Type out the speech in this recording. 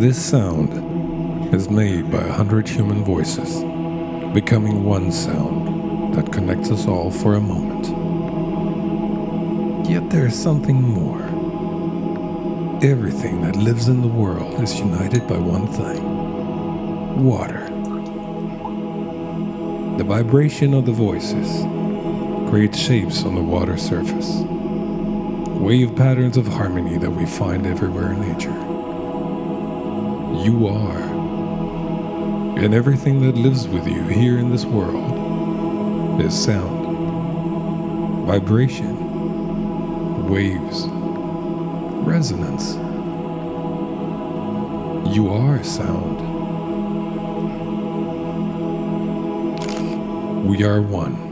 This sound is made by 100 human voices, becoming one sound that connects us all for a moment. Yet there is something more. Everything that lives in the world is united by one thing: water. The vibration of the voices creates shapes on the water surface, wave patterns of harmony that we find everywhere in nature. You are, and everything that lives with you here in this world is sound, vibration, waves, resonance. You are sound. We are one.